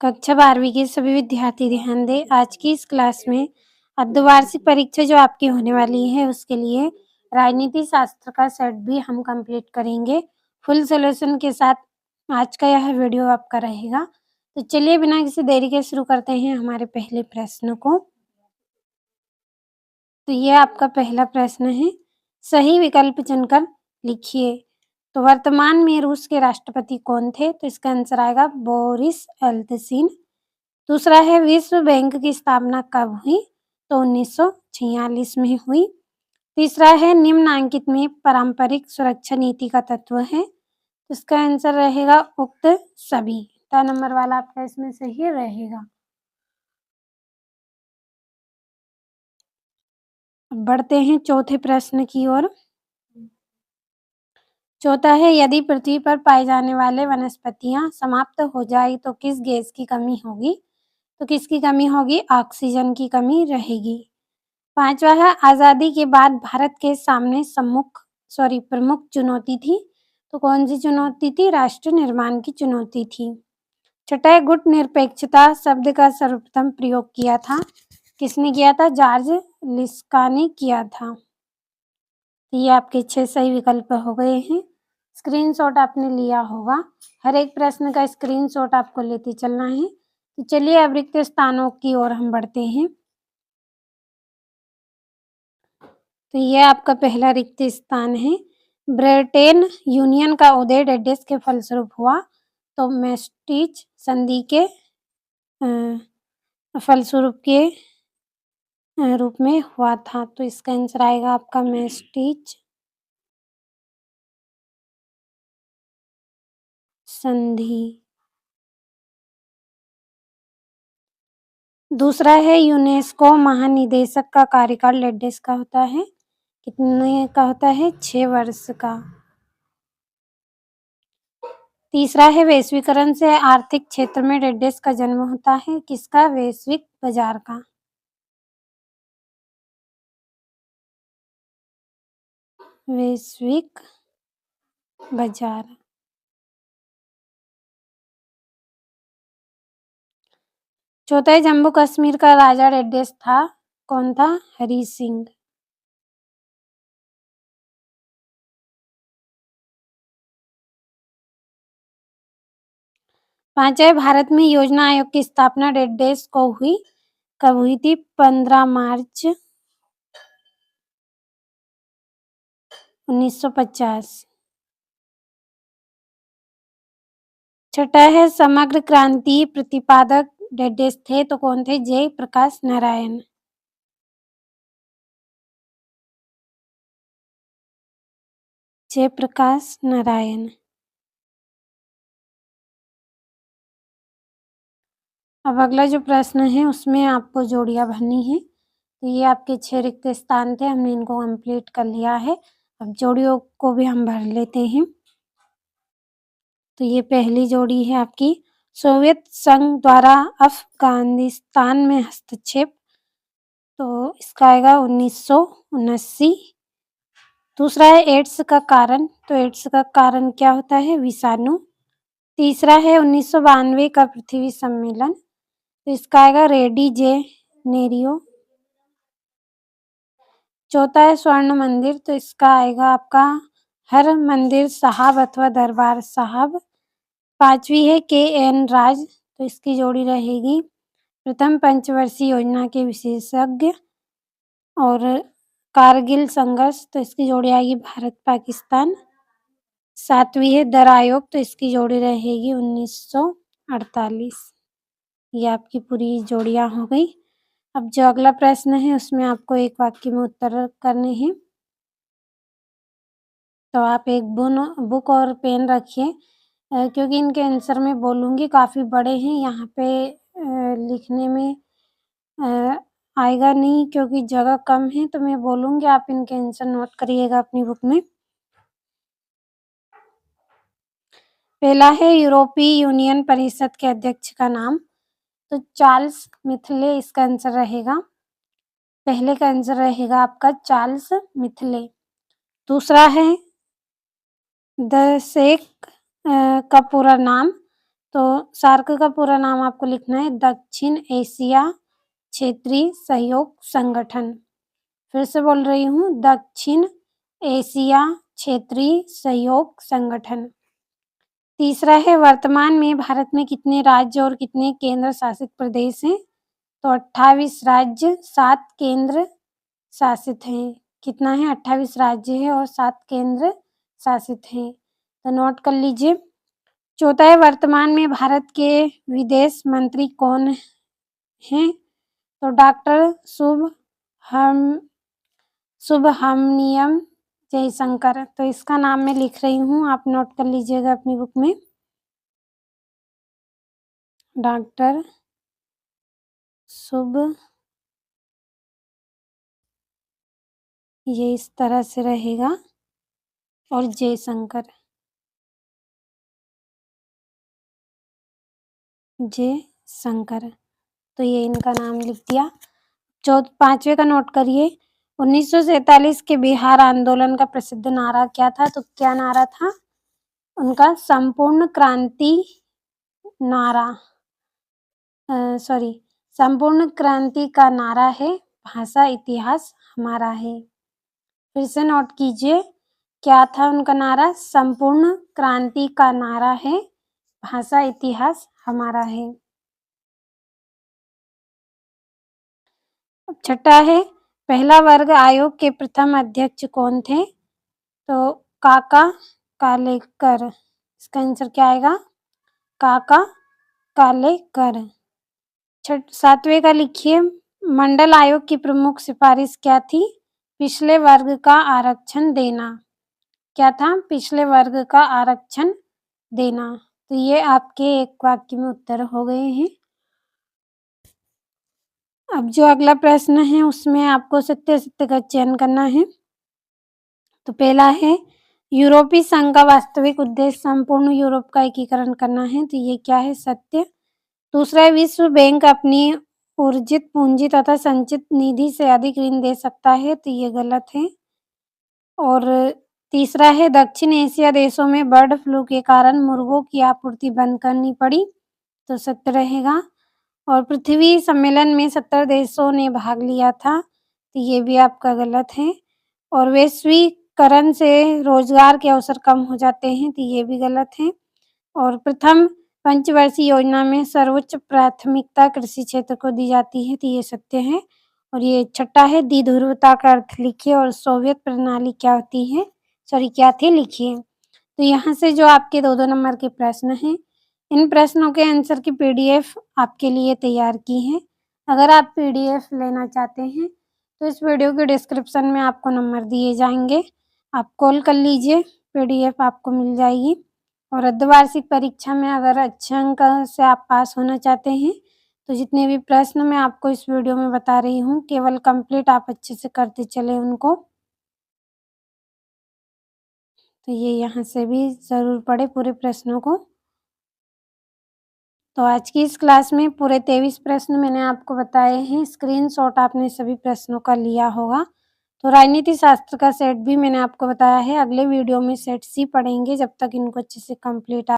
कक्षा 12वीं के सभी विद्यार्थी ध्यान दें। आज की इस क्लास में अर्धवार्षिक परीक्षा जो आपकी होने वाली है उसके लिए राजनीति शास्त्र का सेट भी हम कंप्लीट करेंगे फुल सॉल्यूशन के साथ। आज का यह वीडियो आपका रहेगा। तो चलिए बिना किसी देरी के शुरू करते हैं हमारे पहले प्रश्न को। तो ये आपका पहला प्रश्न है, सही विकल्प चुनकर लिखिए। तो वर्तमान में रूस के राष्ट्रपति कौन थे? तो इसका आंसर आएगा बोरिस एल्त्सिन। दूसरा है, विश्व बैंक की स्थापना कब हुई? तो 1946 में हुई। तीसरा है, निम्नांकित में पारंपरिक सुरक्षा नीति का तत्व है। तो इसका आंसर रहेगा उक्त सभी। ता नंबर वाला आपका इसमें सही रहेगा। अब बढ़ते हैं चौथे प्रश्न की ओर। चौथा है, यदि पृथ्वी पर पाए जाने वाले वनस्पतियां समाप्त हो जाए तो किस गैस की कमी होगी? तो किसकी कमी होगी? ऑक्सीजन की कमी रहेगी। पांचवा है, आजादी के बाद भारत के सामने प्रमुख चुनौती थी। तो कौन सी चुनौती थी? राष्ट्र निर्माण की चुनौती थी। छठा है, गुट निरपेक्षता शब्द का सर्वप्रथम प्रयोग किया था। किसने किया था? जॉर्ज लिस्का ने किया था। ये आपके 6 सही विकल्प हो गए हैं। स्क्रीनशॉट आपने लिया होगा। हर एक प्रश्न का स्क्रीनशॉट आपको लेते चलना है। तो चलिए अब रिक्त स्थानों की ओर हम बढ़ते हैं। तो यह आपका पहला रिक्त स्थान है। ब्रिटेन यूनियन का उदय डेडेस के फलस्वरूप हुआ। तो मैस्टिच संधि के फलस्वरूप के रूप में हुआ था। तो इसका आंसर आएगा आपका मैस्टिच संधि। दूसरा है, यूनेस्को महानिदेशक का कार्यकाल डेडेस का होता है। कितने का होता है? 6 वर्ष का। तीसरा है, वैश्वीकरण से आर्थिक क्षेत्र में डेडेस का जन्म होता है। किसका? वैश्विक बाजार का। वैश्विक बाजार। चौथा है, जम्मू कश्मीर का राजा डेडेस था। कौन था? हरि सिंह। पांचवा है, भारत में योजना आयोग की स्थापना डेडेस को हुई। कब हुई थी? 15 मार्च 1950। छठा है, समग्र क्रांति प्रतिपादक डेडेस थे। तो कौन थे? जय प्रकाश नारायण। जय प्रकाश नारायण। अब अगला जो प्रश्न है उसमें आपको जोड़ियां भरनी है। तो ये आपके 6 रिक्त स्थान थे, हमने इनको कंप्लीट कर लिया है। अब जोड़ियों को भी हम भर लेते हैं। तो ये पहली जोड़ी है आपकी, सोवियत संघ द्वारा अफगानिस्तान में हस्तक्षेप। तो इसका आएगा 1979। दूसरा है, एड्स का कारण। तो एड्स का कारण क्या होता है? विषाणु। तीसरा है, 1992 का पृथ्वी सम्मेलन। तो इसका आएगा रेडी जे नेरियो। चौथा है, स्वर्ण मंदिर। तो इसका आएगा आपका हर मंदिर साहब अथवा दरबार साहब। पांचवी है, KN राज। तो इसकी जोड़ी रहेगी प्रथम पंचवर्षीय योजना के विशेषज्ञ। और कारगिल संघर्ष। तो इसकी जोड़ी आएगी भारत पाकिस्तान। सातवीं है, दर आयोग। तो इसकी जोड़ी रहेगी 1948। ये आपकी पूरी जोड़ियां हो गई। अब जो अगला प्रश्न है उसमें आपको एक वाक्य में उत्तर करने हैं। तो आप एक बुक और पेन रखिए, क्योंकि इनके आंसर मैं बोलूँगी काफ़ी बड़े हैं। यहाँ पे लिखने में आएगा नहीं क्योंकि जगह कम है। तो मैं बोलूँगी, आप इनके आंसर नोट करिएगा अपनी बुक में। पहला है, यूरोपीय यूनियन परिषद के अध्यक्ष का नाम। तो चार्ल्स मिथले इसका आंसर रहेगा। पहले का आंसर रहेगा आपका चार्ल्स मिथले। दूसरा है, द शेख का पूरा नाम। तो सार्क का पूरा नाम आपको लिखना है दक्षिण एशिया क्षेत्रीय सहयोग संगठन। फिर से बोल रही हूँ, दक्षिण एशिया क्षेत्रीय सहयोग संगठन। तीसरा है, वर्तमान में भारत में कितने राज्य और कितने केंद्र शासित प्रदेश हैं? तो 28 राज्य, 7 केंद्र शासित हैं। कितना है? 28 राज्य है और 7 केंद्र शासित हैं। तो नोट कर लीजिए। चौथा है, वर्तमान में भारत के विदेश मंत्री कौन हैं? तो डॉक्टर सुब्रमण्यम जयशंकर। तो इसका नाम मैं लिख रही हूँ, आप नोट कर लीजिएगा अपनी बुक में। डॉक्टर ये इस तरह से रहेगा और जयशंकर, जयशंकर। तो ये इनका नाम लिख दिया। पांचवे का नोट करिए। 1947 के बिहार आंदोलन का प्रसिद्ध नारा क्या था? तो क्या नारा था उनका? संपूर्ण क्रांति नारा, संपूर्ण क्रांति का नारा है भाषा इतिहास हमारा है। फिर से नोट कीजिए, क्या था उनका नारा? संपूर्ण क्रांति का नारा है भाषा इतिहास हमारा है। अब छठा है, पहला वर्ग आयोग के प्रथम अध्यक्ष कौन थे? तो काका कालेकर। इसका आंसर क्या आएगा? काका कालेकर। सातवें का लिखिए, मंडल आयोग की प्रमुख सिफारिश क्या थी? पिछले वर्ग का आरक्षण देना। क्या था? पिछले वर्ग का आरक्षण देना। तो ये आपके एक वाक्य में उत्तर हो गए हैं। अब जो अगला प्रश्न है उसमें आपको सत्य असत्य का चयन करना है। तो पहला है, यूरोपीय संघ का वास्तविक उद्देश्य संपूर्ण यूरोप का एकीकरण करना है। तो ये क्या है? सत्य। दूसरा है, विश्व बैंक अपनी उर्जित पूंजी तथा संचित निधि से अधिक ऋण दे सकता है। तो ये गलत है। और तीसरा है, दक्षिण एशिया देशों में बर्ड फ्लू के कारण मुर्गों की आपूर्ति बंद करनी पड़ी। तो सत्य रहेगा। और पृथ्वी सम्मेलन में 70 देशों ने भाग लिया था। तो ये भी आपका गलत है। और वैश्वीकरण से रोजगार के अवसर कम हो जाते हैं। तो ये भी गलत है। और प्रथम पंचवर्षीय योजना में सर्वोच्च प्राथमिकता कृषि क्षेत्र को दी जाती है। तो ये सत्य है। और ये छठा है, द्विध्रुवता का अर्थ लिखिए और सोवियत प्रणाली क्या होती है, क्या थी, लिखिए। तो यहाँ से जो आपके 2-2 नंबर के प्रश्न हैं, इन प्रश्नों के आंसर की पीडीएफ आपके लिए तैयार की है। अगर आप पीडीएफ लेना चाहते हैं तो इस वीडियो के डिस्क्रिप्शन में आपको नंबर दिए जाएंगे, आप कॉल कर लीजिए, पीडीएफ आपको मिल जाएगी। और अर्धवार्षिक परीक्षा में अगर अच्छे अंक से आप पास होना चाहते हैं तो जितने भी प्रश्न मैं आपको इस वीडियो में बता रही हूँ, केवल कंप्लीट आप अच्छे से करते चले उनको। तो ये यहाँ से भी ज़रूर पढ़े पूरे प्रश्नों को। तो आज की इस क्लास में पूरे 23 प्रश्न मैंने आपको बताए हैं। स्क्रीनशॉट आपने सभी प्रश्नों का लिया होगा। तो राजनीति शास्त्र का सेट भी मैंने आपको बताया है। अगले वीडियो में सेट सी पढ़ेंगे। जब तक इनको अच्छे से कंप्लीट